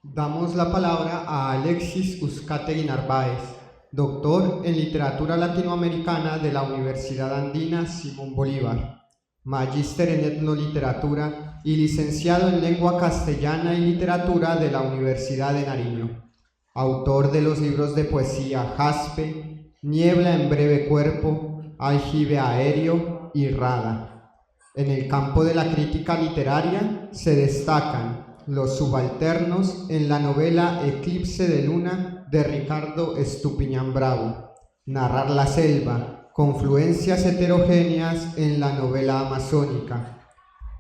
Damos la palabra a Alexis Uzcategui Narváez, doctor en Literatura Latinoamericana de la Universidad Andina Simón Bolívar, magíster en Etnoliteratura y licenciado en Lengua Castellana y Literatura de la Universidad de Nariño, autor de los libros de poesía Jaspe, Niebla en breve cuerpo, Aljibe aéreo y Rada. En el campo de la crítica literaria se destacan Los subalternos en la novela Eclipse de Luna de Ricardo Estupiñán Bravo, Narrar la selva, confluencias heterogéneas en la novela amazónica,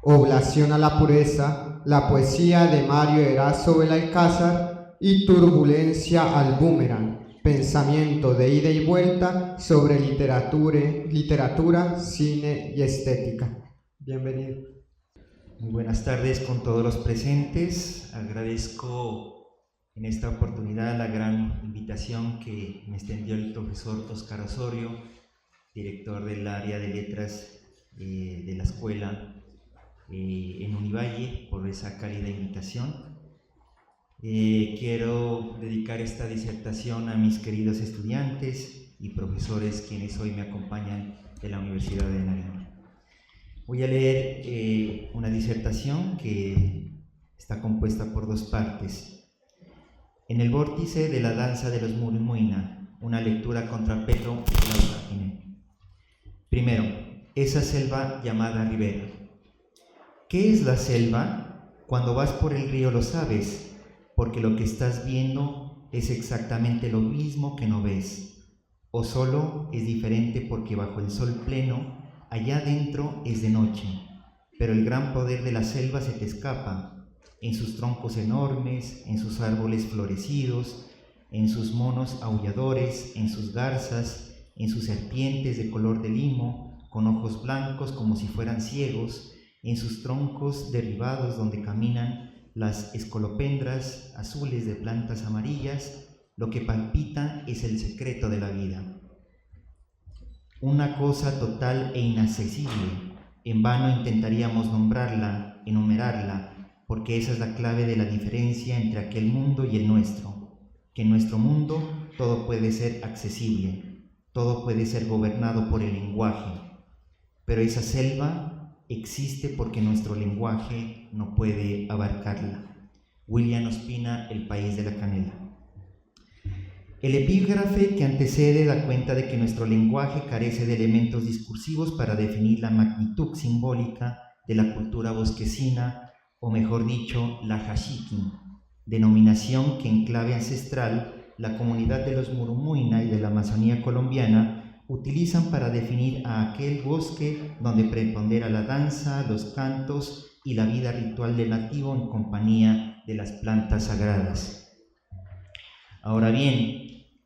Oblación a la pureza, la poesía de Mario Erazo Belalcázar y Turbulencia al boomerang, pensamiento de ida y vuelta sobre literatura, cine y estética. Bienvenido. Muy buenas tardes con todos los presentes. Agradezco en esta oportunidad la gran invitación que me extendió el profesor Óscar Osorio, director del área de letras de la escuela en Univalle, por esa cálida invitación. Quiero dedicar esta disertación a mis queridos estudiantes y profesores quienes hoy me acompañan de la Universidad de Nariño. Voy a leer una disertación que está compuesta por dos partes. En el vórtice de la danza de los Murumuina, una lectura contra Pedro Lauragine. Primero, esa selva llamada ribera. ¿Qué es la selva? Cuando vas por el río lo sabes, porque lo que estás viendo es exactamente lo mismo que no ves, o solo es diferente porque bajo el sol pleno allá adentro es de noche, pero el gran poder de la selva se te escapa, en sus troncos enormes, en sus árboles florecidos, en sus monos aulladores, en sus garzas, en sus serpientes de color de limo, con ojos blancos como si fueran ciegos, en sus troncos derribados donde caminan las escolopendras azules de plantas amarillas. Lo que palpita es el secreto de la vida. Una cosa total e inaccesible. En vano intentaríamos nombrarla, enumerarla, porque esa es la clave de la diferencia entre aquel mundo y el nuestro. Que en nuestro mundo todo puede ser accesible, todo puede ser gobernado por el lenguaje, pero esa selva existe porque nuestro lenguaje no puede abarcarla. William Ospina, El país de la canela. El epígrafe que antecede da cuenta de que nuestro lenguaje carece de elementos discursivos para definir la magnitud simbólica de la cultura bosquecina, o mejor dicho, la Hashiki, denominación que en clave ancestral la comunidad de los Murumuina y de la Amazonía colombiana utilizan para definir a aquel bosque donde prepondera la danza, los cantos y la vida ritual del nativo en compañía de las plantas sagradas. Ahora bien,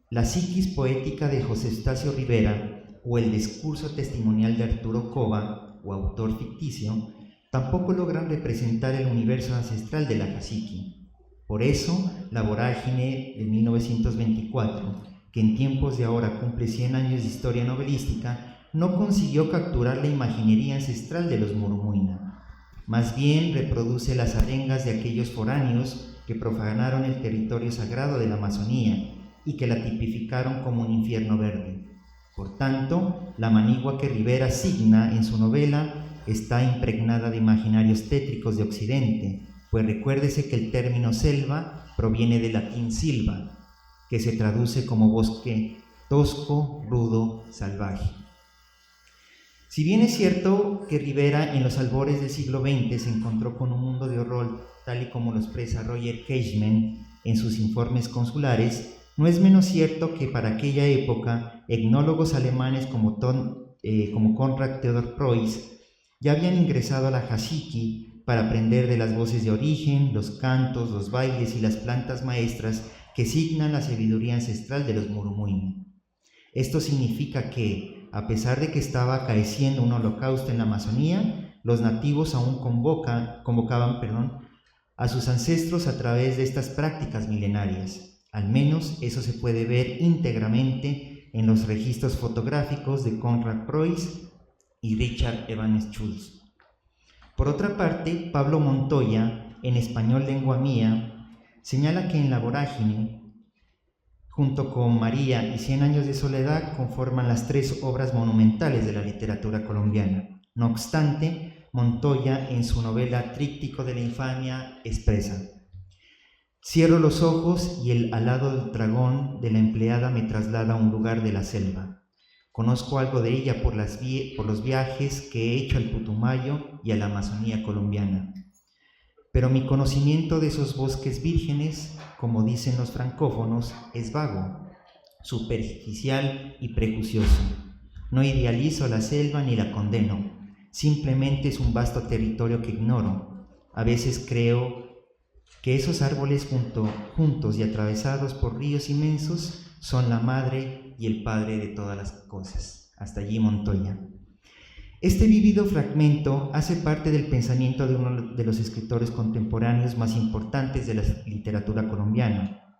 la psiquis poética de José Eustacio Rivera o el discurso testimonial de Arturo Cova, o autor ficticio, tampoco logran representar el universo ancestral de la cacique. Por eso, La vorágine de 1924, que en tiempos de ahora cumple 100 años de historia novelística, no consiguió capturar la imaginería ancestral de los Murumuina. Más bien reproduce las arengas de aquellos foráneos que profanaron el territorio sagrado de la Amazonía y que la tipificaron como un infierno verde. Por tanto, la manigua que Rivera signa en su novela está impregnada de imaginarios tétricos de Occidente, pues recuérdese que el término selva proviene del latín silva, que se traduce como bosque tosco, rudo, salvaje. Si bien es cierto que Rivera en los albores del siglo XX se encontró con un mundo de horror tal y como lo expresa Roger Keichmann en sus informes consulares, no es menos cierto que para aquella época etnólogos alemanes como Konrad Theodor Preuss ya habían ingresado a la Hashiki para aprender de las voces de origen, los cantos, los bailes y las plantas maestras que signan la sabiduría ancestral de los Murumuina. Esto significa que, a pesar de que estaba acaeciendo un holocausto en la Amazonía, los nativos aún convocaban a sus ancestros a través de estas prácticas milenarias. Al menos eso se puede ver íntegramente en los registros fotográficos de Konrad Preuss y Richard Evans Schultz. Por otra parte, Pablo Montoya, en Español Lengua Mía, señala que en la vorágine, junto con María y 100 años de soledad, conforman las 3 obras monumentales de la literatura colombiana. No obstante, Montoya, en su novela Tríptico de la infamia, expresa: cierro los ojos y el alado del dragón de la empleada me traslada a un lugar de la selva. Conozco algo de ella por los viajes que he hecho al Putumayo y a la Amazonía colombiana. Pero mi conocimiento de esos bosques vírgenes, como dicen los francófonos, es vago, superficial y prejuicioso. No idealizo la selva ni la condeno, simplemente es un vasto territorio que ignoro. A veces creo que esos árboles juntos y atravesados por ríos inmensos son la madre y el padre de todas las cosas. Hasta allí Montoya. Este vívido fragmento hace parte del pensamiento de uno de los escritores contemporáneos más importantes de la literatura colombiana.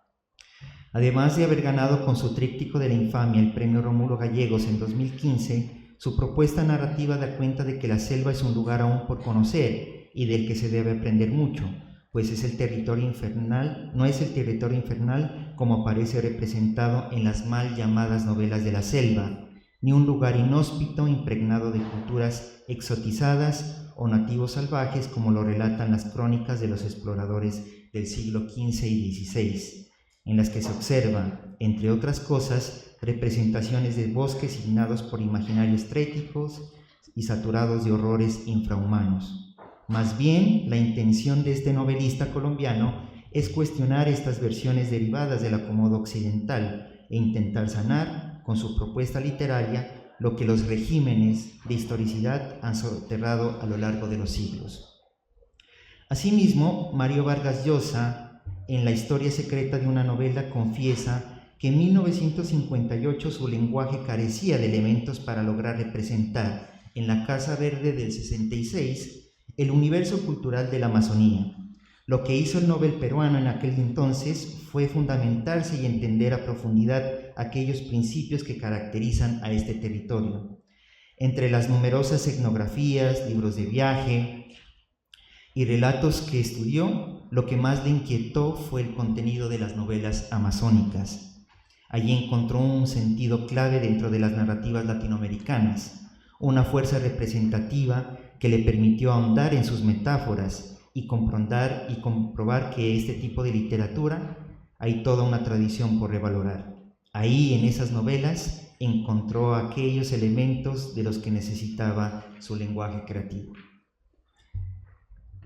Además de haber ganado con su Tríptico de la infamia el premio Rómulo Gallegos en 2015, su propuesta narrativa da cuenta de que la selva es un lugar aún por conocer y del que se debe aprender mucho, pues es el territorio infernal, no es el territorio infernal como aparece representado en las mal llamadas novelas de la selva, ni un lugar inhóspito impregnado de culturas exotizadas o nativos salvajes como lo relatan las crónicas de los exploradores del siglo XV y XVI, en las que se observan, entre otras cosas, representaciones de bosques signados por imaginarios tréticos y saturados de horrores infrahumanos. Más bien, la intención de este novelista colombiano es cuestionar estas versiones derivadas del acomodo occidental e intentar sanar, con su propuesta literaria, lo que los regímenes de historicidad han soterrado a lo largo de los siglos. Asimismo, Mario Vargas Llosa, en La historia secreta de una novela, confiesa que en 1958 su lenguaje carecía de elementos para lograr representar en la Casa Verde del 66 el universo cultural de la Amazonía. Lo que hizo el Nobel peruano en aquel entonces fue fundamentarse y entender a profundidad aquellos principios que caracterizan a este territorio. Entre las numerosas etnografías, libros de viaje y relatos que estudió, lo que más le inquietó fue el contenido de las novelas amazónicas. Allí encontró un sentido clave dentro de las narrativas latinoamericanas, una fuerza representativa que le permitió ahondar en sus metáforas y comprobar que este tipo de literatura hay toda una tradición por revalorar. Ahí, en esas novelas, encontró aquellos elementos de los que necesitaba su lenguaje creativo.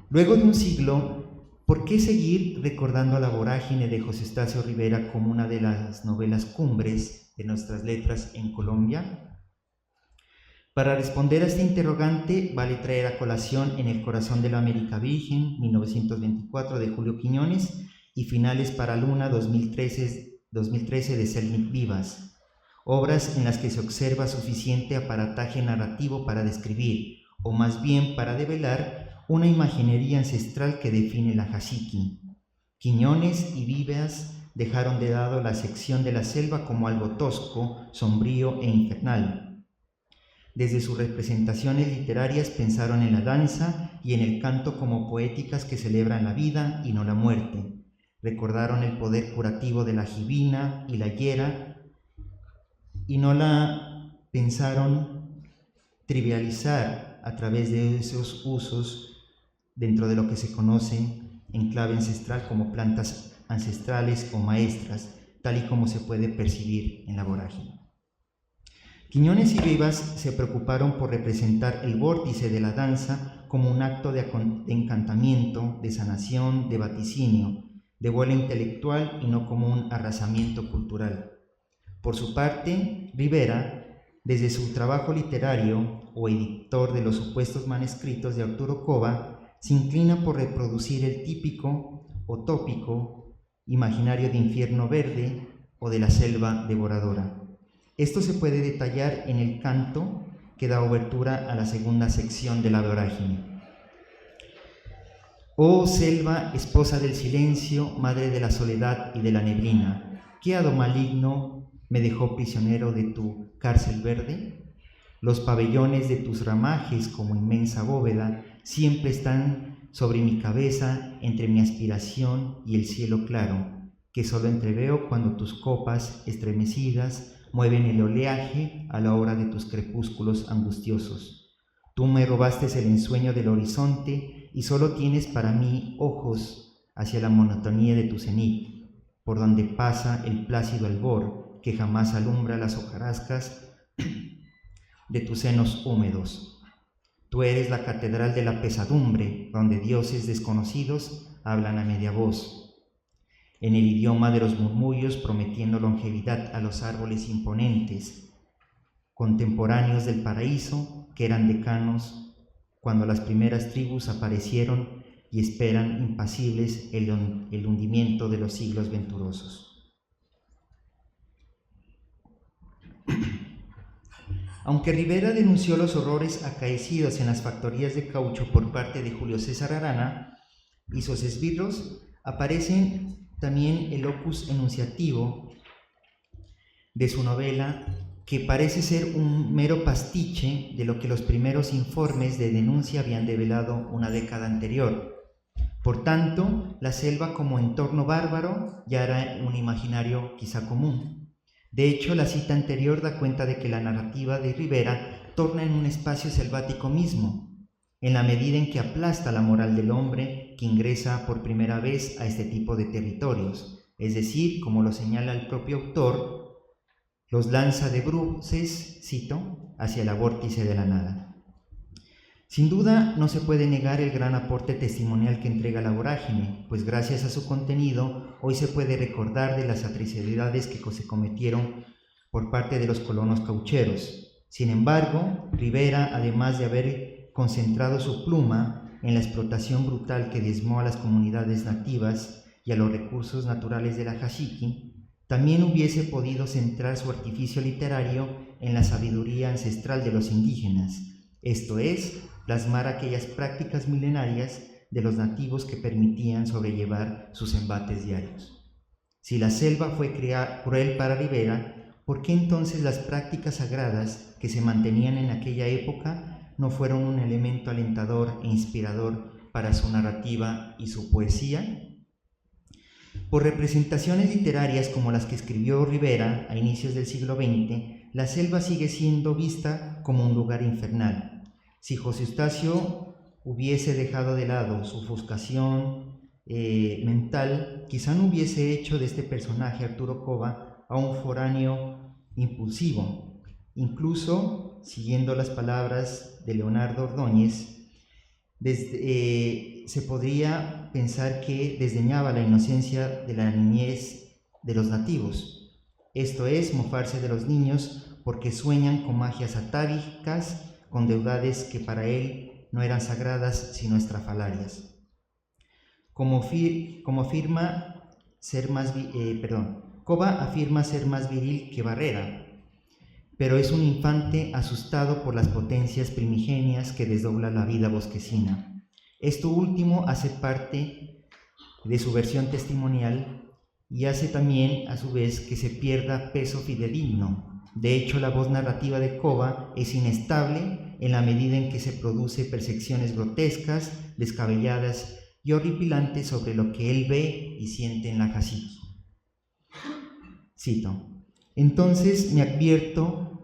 Luego de un siglo, ¿por qué seguir recordando a La vorágine de José Estacio Rivera como una de las novelas cumbres de nuestras letras en Colombia? Para responder a este interrogante, vale traer a colación En el corazón de la América Virgen, 1924, de Julio Quiñones, y Finales para Luna, 2013 de Selnik Vivas, obras en las que se observa suficiente aparataje narrativo para describir, o más bien para develar, una imaginería ancestral que define la Jasiqui. Quiñones y Vivas dejaron de lado la sección de la selva como algo tosco, sombrío e infernal. Desde sus representaciones literarias pensaron en la danza y en el canto como poéticas que celebran la vida y no la muerte. Recordaron el poder curativo de la jibina y la hiera y no la pensaron trivializar a través de esos usos dentro de lo que se conocen en clave ancestral como plantas ancestrales o maestras, tal y como se puede percibir en La vorágine. Quiñones y Vivas se preocuparon por representar el vórtice de la danza como un acto de encantamiento, de sanación, de vaticinio, de vuelo intelectual y no como un arrasamiento cultural. Por su parte, Rivera, desde su trabajo literario o editor de los supuestos manuscritos de Arturo Cova, se inclina por reproducir el típico o tópico imaginario de infierno verde o de la selva devoradora. Esto se puede detallar en el canto que da obertura a la segunda sección de La vorágine. Oh selva, esposa del silencio, madre de la soledad y de la neblina, ¿qué hado maligno me dejó prisionero de tu cárcel verde? Los pabellones de tus ramajes como inmensa bóveda siempre están sobre mi cabeza entre mi aspiración y el cielo claro, que solo entreveo cuando tus copas, estremecidas, mueven el oleaje a la hora de tus crepúsculos angustiosos. Tú me robaste el ensueño del horizonte y solo tienes para mí ojos hacia la monotonía de tu cenit, por donde pasa el plácido albor que jamás alumbra las hojarascas de tus senos húmedos. Tú eres la catedral de la pesadumbre, donde dioses desconocidos hablan a media voz, en el idioma de los murmullos, prometiendo longevidad a los árboles imponentes, contemporáneos del paraíso, que eran decanos cuando las primeras tribus aparecieron y esperan impasibles el hundimiento de los siglos venturosos. Aunque Rivera denunció los horrores acaecidos en las factorías de caucho por parte de Julio César Arana y sus esbirros, aparecen también el opus enunciativo de su novela, que parece ser un mero pastiche de lo que los primeros informes de denuncia habían develado una década anterior. Por tanto, la selva como entorno bárbaro ya era un imaginario quizá común. De hecho, la cita anterior da cuenta de que la narrativa de Rivera torna en un espacio selvático mismo, en la medida en que aplasta la moral del hombre que ingresa por primera vez a este tipo de territorios, es decir, como lo señala el propio autor, los lanza de bruces, cito, hacia el vórtice de la nada. Sin duda, no se puede negar el gran aporte testimonial que entrega La Vorágine, pues gracias a su contenido, hoy se puede recordar de las atrocidades que se cometieron por parte de los colonos caucheros. Sin embargo, Rivera, además de haber concentrado su pluma en la explotación brutal que diezmó a las comunidades nativas y a los recursos naturales de la Jaxiqui, también hubiese podido centrar su artificio literario en la sabiduría ancestral de los indígenas, esto es, plasmar aquellas prácticas milenarias de los nativos que permitían sobrellevar sus embates diarios. Si la selva fue cruel para Rivera, ¿por qué entonces las prácticas sagradas que se mantenían en aquella época no fueron un elemento alentador e inspirador para su narrativa y su poesía? Por representaciones literarias como las que escribió Rivera a inicios del siglo XX, la selva sigue siendo vista como un lugar infernal. Si José Eustacio hubiese dejado de lado su ofuscación mental, quizá no hubiese hecho de este personaje, Arturo Cova, a un foráneo impulsivo. Incluso, siguiendo las palabras de Leonardo Ordóñez, se podría pensar que desdeñaba la inocencia de la niñez de los nativos, esto es, mofarse de los niños porque sueñan con magias atávicas, con deidades que para él no eran sagradas sino estrafalarias. Cova afirma ser más viril que Barrera, pero es un infante asustado por las potencias primigenias que desdobla la vida bosquecina. Esto último hace parte de su versión testimonial y hace también, a su vez, que se pierda peso fidedigno. De hecho, la voz narrativa de Cova es inestable en la medida en que se produce percepciones grotescas, descabelladas y horripilantes sobre lo que él ve y siente en la Jaxiqui. Cito: Entonces me advirtió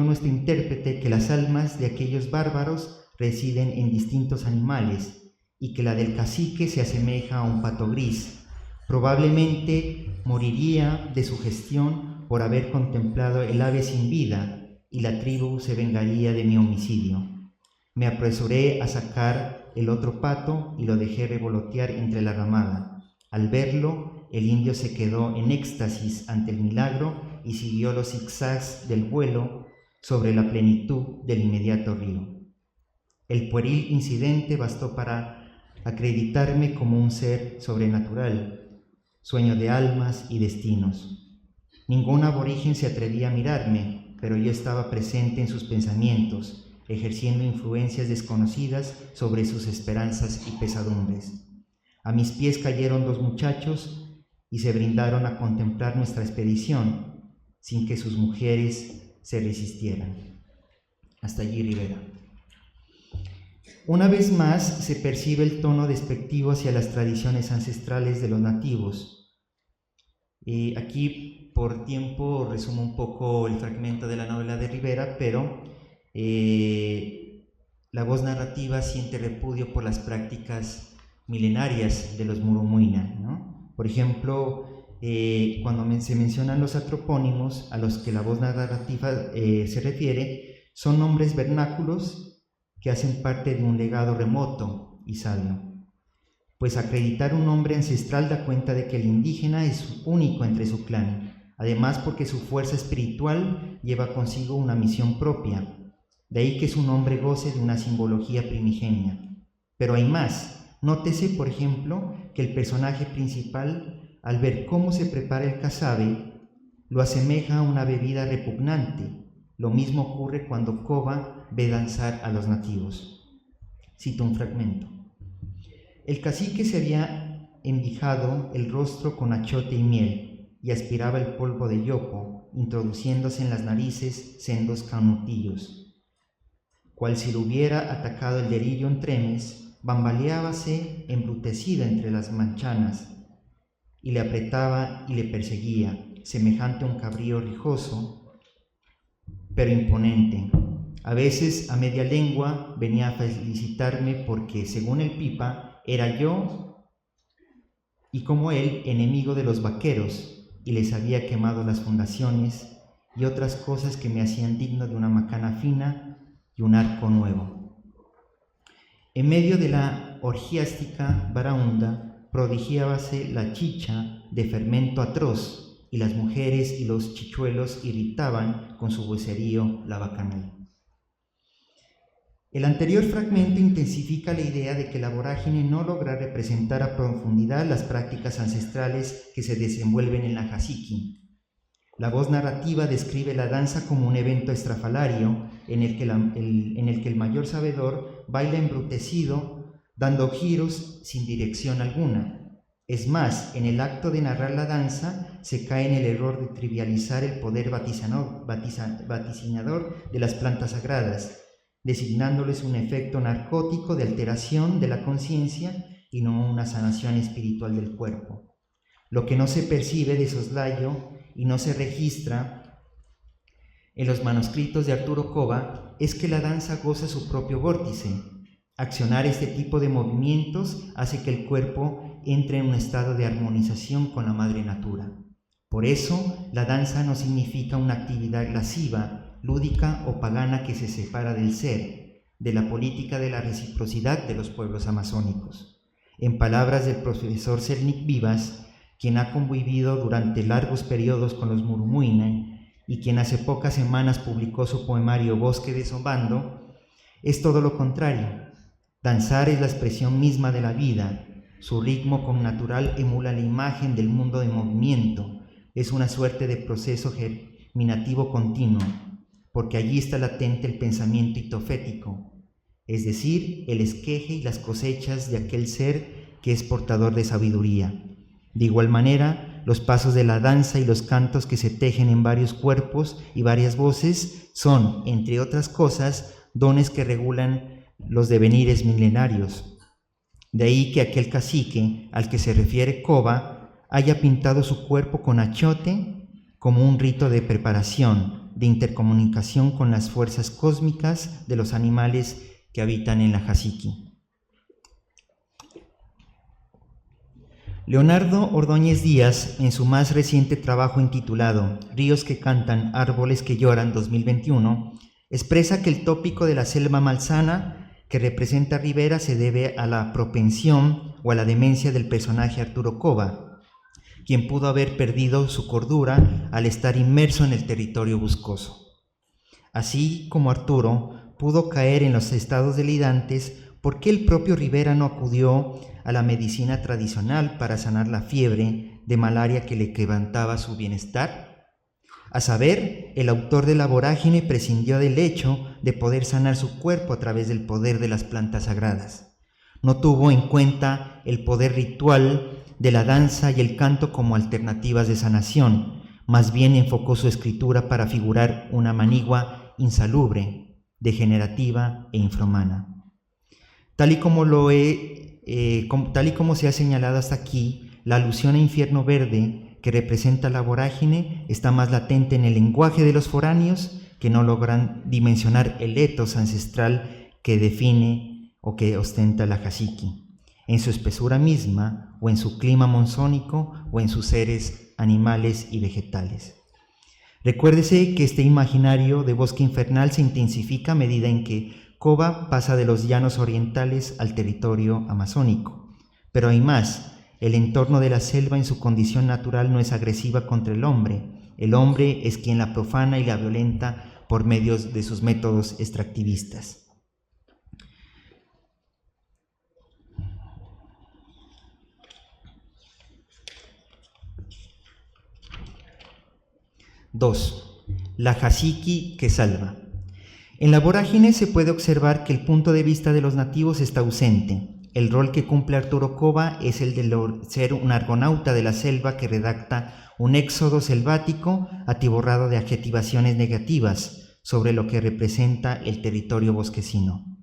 nuestro intérprete que las almas de aquellos bárbaros residen en distintos animales y que la del cacique se asemeja a un pato gris. Probablemente moriría de sugestión por haber contemplado el ave sin vida y la tribu se vengaría de mi homicidio. Me apresuré a sacar el otro pato y lo dejé revolotear entre la ramada. Al verlo, el indio se quedó en éxtasis ante el milagro y siguió los zigzags del vuelo sobre la plenitud del inmediato río. El pueril incidente bastó para acreditarme como un ser sobrenatural, sueño de almas y destinos. Ningún aborigen se atrevía a mirarme, pero yo estaba presente en sus pensamientos, ejerciendo influencias desconocidas sobre sus esperanzas y pesadumbres. A mis pies cayeron 2 muchachos y se brindaron a contemplar nuestra expedición, sin que sus mujeres se resistieran. Hasta allí Rivera. Una vez más se percibe el tono despectivo hacia las tradiciones ancestrales de los nativos. Aquí por tiempo resumo un poco el fragmento de la novela de Rivera, pero la voz narrativa siente repudio por las prácticas milenarias de los Murumuina, ¿no? Por ejemplo, cuando se mencionan los antropónimos a los que la voz narrativa se refiere, son nombres vernáculos que hacen parte de un legado remoto y sabio. Pues acreditar un nombre ancestral da cuenta de que el indígena es único entre su clan, además porque su fuerza espiritual lleva consigo una misión propia, de ahí que su nombre goce de una simbología primigenia. Pero hay más. Nótese, por ejemplo, que el personaje principal, al ver cómo se prepara el casabe, lo asemeja a una bebida repugnante. Lo mismo ocurre cuando Coba ve danzar a los nativos. Cito un fragmento. El cacique se había envijado el rostro con achote y miel y aspiraba el polvo de yopo, introduciéndose en las narices sendos canutillos. Cual si lo hubiera atacado el delirio en tremes, bambaleábase embrutecido entre las manchanas y le apretaba y le perseguía, semejante a un cabrío rijoso, pero imponente. A veces, a media lengua, venía a felicitarme porque, según el Pipa, era yo y como él, enemigo de los vaqueros, y les había quemado las fundaciones y otras cosas que me hacían digno de una macana fina y un arco nuevo. En medio de la orgiástica baraunda prodigiábase la chicha de fermento atroz, y las mujeres y los chichuelos irritaban con su vocerío la bacanal. El anterior fragmento intensifica la idea de que la vorágine no logra representar a profundidad las prácticas ancestrales que se desenvuelven en la Jasiqui. La voz narrativa describe la danza como un evento estrafalario en el que el mayor sabedor baila embrutecido, dando giros sin dirección alguna. Es más, en el acto de narrar la danza se cae en el error de trivializar el poder vaticinador de las plantas sagradas, designándoles un efecto narcótico de alteración de la conciencia y no una sanación espiritual del cuerpo. Lo que no se percibe de soslayo y no se registra en los manuscritos de Arturo Coba es que la danza goza su propio vórtice. Accionar este tipo de movimientos hace que el cuerpo entre en un estado de armonización con la madre natura. Por eso, la danza no significa una actividad lasciva, lúdica o pagana que se separa del ser, de la política de la reciprocidad de los pueblos amazónicos. En palabras del profesor Selnik Vivas, quien ha convivido durante largos periodos con los Murumuina y quien hace pocas semanas publicó su poemario Bosque de Zobando, es todo lo contrario. Danzar es la expresión misma de la vida. Su ritmo connatural emula la imagen del mundo de movimiento. Es una suerte de proceso germinativo continuo, porque allí está latente el pensamiento hitofético, es decir, el esqueje y las cosechas de aquel ser que es portador de sabiduría. De igual manera, los pasos de la danza y los cantos que se tejen en varios cuerpos y varias voces son, entre otras cosas, dones que regulan los devenires milenarios. De ahí que aquel cacique al que se refiere Coba haya pintado su cuerpo con achote como un rito de preparación, de intercomunicación con las fuerzas cósmicas de los animales que habitan en la Jasiqui. Leonardo Ordóñez Díaz, en su más reciente trabajo intitulado Ríos que cantan, árboles que lloran 2021, expresa que el tópico de la selva malsana que representa Rivera se debe a la propensión o a la demencia del personaje Arturo Coba, quien pudo haber perdido su cordura al estar inmerso en el territorio boscoso. Así como Arturo pudo caer en los estados delirantes, ¿por qué el propio Rivera no acudió a la medicina tradicional para sanar la fiebre de malaria que le quebrantaba su bienestar? A saber, el autor de La vorágine prescindió del hecho de poder sanar su cuerpo a través del poder de las plantas sagradas. No tuvo en cuenta el poder ritual de la danza y el canto como alternativas de sanación, más bien enfocó su escritura para figurar una manigua insalubre, degenerativa e infrahumana. Tal y como se ha señalado hasta aquí, la alusión a infierno verde que representa la vorágine está más latente en el lenguaje de los foráneos, que no logran dimensionar el etos ancestral que define o que ostenta la Hashiki, en su espesura misma, o en su clima monzónico, o en sus seres animales y vegetales. Recuérdese que este imaginario de bosque infernal se intensifica a medida en que Koba pasa de los llanos orientales al territorio amazónico. Pero hay más. El entorno de la selva en su condición natural no es agresiva contra el hombre. El hombre es quien la profana y la violenta por medio de sus métodos extractivistas. Dos, la Hashiki que salva. En la vorágine se puede observar que el punto de vista de los nativos está ausente. El rol que cumple Arturo Koba es el de ser un argonauta de la selva que redacta un éxodo selvático atiborrado de adjetivaciones negativas sobre lo que representa el territorio bosquecino.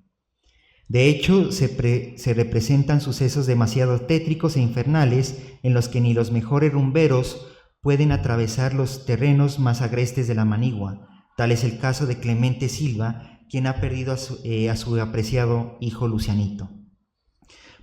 De hecho, se representan sucesos demasiado tétricos e infernales en los que ni los mejores rumberos pueden atravesar los terrenos más agrestes de la manigua. Tal es el caso de Clemente Silva, quien ha perdido a su apreciado hijo Lucianito.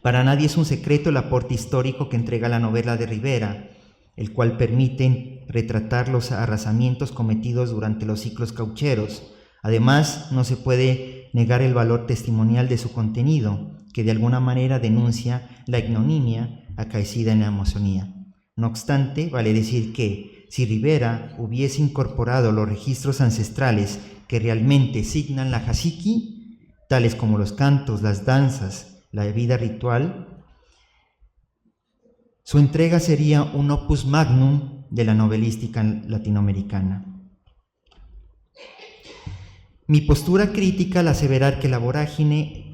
Para nadie es un secreto el aporte histórico que entrega la novela de Rivera, el cual permite retratar los arrasamientos cometidos durante los ciclos caucheros. Además, no se puede negar el valor testimonial de su contenido, que de alguna manera denuncia la ignominia acaecida en la Amazonía. No obstante, vale decir que, si Rivera hubiese incorporado los registros ancestrales que realmente signan la Hashiki, tales como los cantos, las danzas, la vida ritual, su entrega sería un opus magnum de la novelística latinoamericana. Mi postura crítica al aseverar que a la vorágine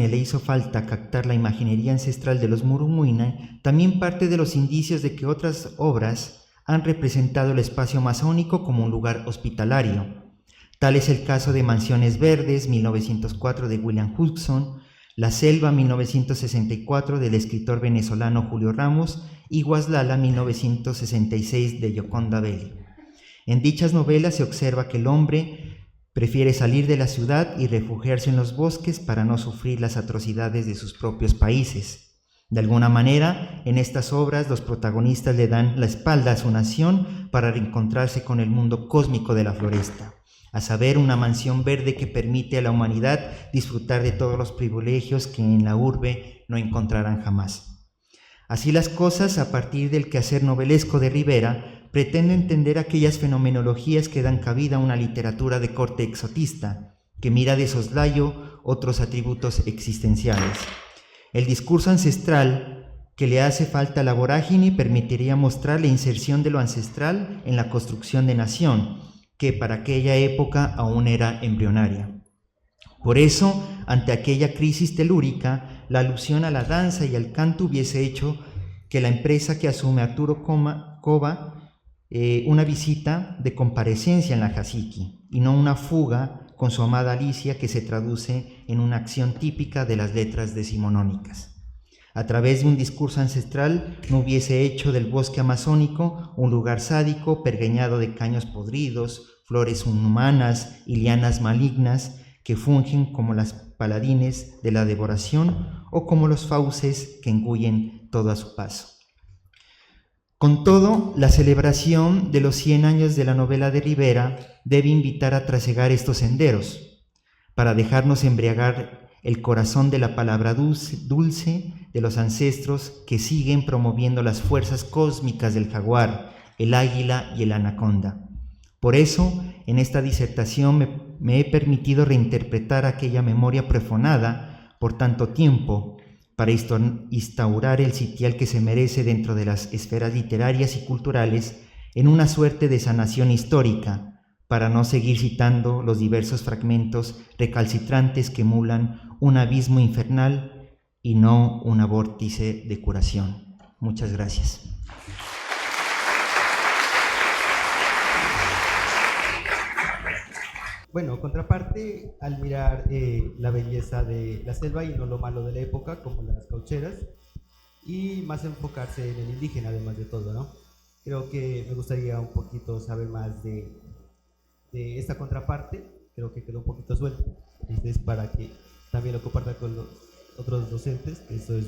le hizo falta captar la imaginería ancestral de los Murumoina también parte de los indicios de que otras obras han representado el espacio amazónico como un lugar hospitalario. Tal es el caso de Mansiones Verdes, 1904, de William Hudson, La Selva, 1964, del escritor venezolano Julio Ramos, y Guaslala, 1966, de Gioconda Belli. En dichas novelas se observa que el hombre prefiere salir de la ciudad y refugiarse en los bosques para no sufrir las atrocidades de sus propios países. De alguna manera, en estas obras los protagonistas le dan la espalda a su nación para reencontrarse con el mundo cósmico de la floresta, a saber, una mansión verde que permite a la humanidad disfrutar de todos los privilegios que en la urbe no encontrarán jamás. Así las cosas, a partir del quehacer novelesco de Rivera, pretendo entender aquellas fenomenologías que dan cabida a una literatura de corte exotista, que mira de soslayo otros atributos existenciales. El discurso ancestral que le hace falta a la vorágine permitiría mostrar la inserción de lo ancestral en la construcción de nación, que para aquella época aún era embrionaria. Por eso, ante aquella crisis telúrica, la alusión a la danza y al canto hubiese hecho que la empresa que asume Arturo Koba una visita de comparecencia en la Hashiki, y no una fuga con su amada Alicia que se traduce en una acción típica de las letras decimonónicas. A través de un discurso ancestral no hubiese hecho del bosque amazónico un lugar sádico pergeñado de caños podridos, flores inhumanas y lianas malignas que fungen como las paladines de la devoración o como los fauces que engullen todo a su paso. Con todo, la celebración de los 100 años de la novela de Rivera debe invitar a trasegar estos senderos, para dejarnos embriagar el corazón de la palabra dulce de los ancestros que siguen promoviendo las fuerzas cósmicas del jaguar, el águila y el anaconda. Por eso, en esta disertación me he permitido reinterpretar aquella memoria profanada por tanto tiempo, para instaurar el sitial que se merece dentro de las esferas literarias y culturales en una suerte de sanación histórica, para no seguir citando los diversos fragmentos recalcitrantes que emulan un abismo infernal y no un vórtice de curación. Muchas gracias. Bueno, contraparte al mirar la belleza de la selva y no lo malo de la época, como las caucheras, y más enfocarse en el indígena, además de todo, ¿no? Creo que me gustaría un poquito saber más de esta contraparte, creo que quedó un poquito suelto, entonces para que también lo comparta con los otros docentes, que eso es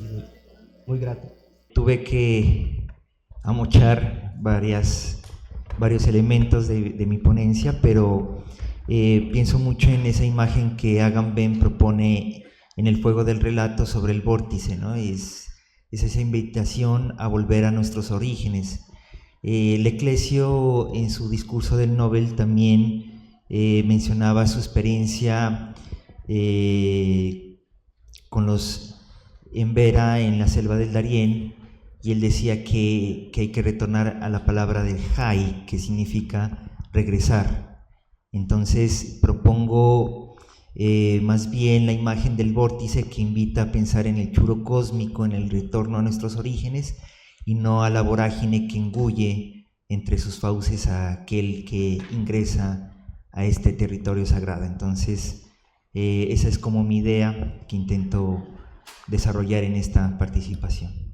muy grato. Tuve que amochar varios elementos de mi ponencia, pero pienso mucho en esa imagen que Agamben propone en el fuego del relato sobre el vórtice, ¿no? Es esa invitación a volver a nuestros orígenes. Leclésio, en su discurso del Nobel, también mencionaba su experiencia con los Embera en la selva del Darién, y él decía que hay que retornar a la palabra del Jai, que significa regresar. Entonces propongo más bien la imagen del vórtice, que invita a pensar en el churo cósmico, en el retorno a nuestros orígenes, y no a la vorágine que engulle entre sus fauces a aquel que ingresa a este territorio sagrado. Entonces, esa es como mi idea que intento desarrollar en esta participación.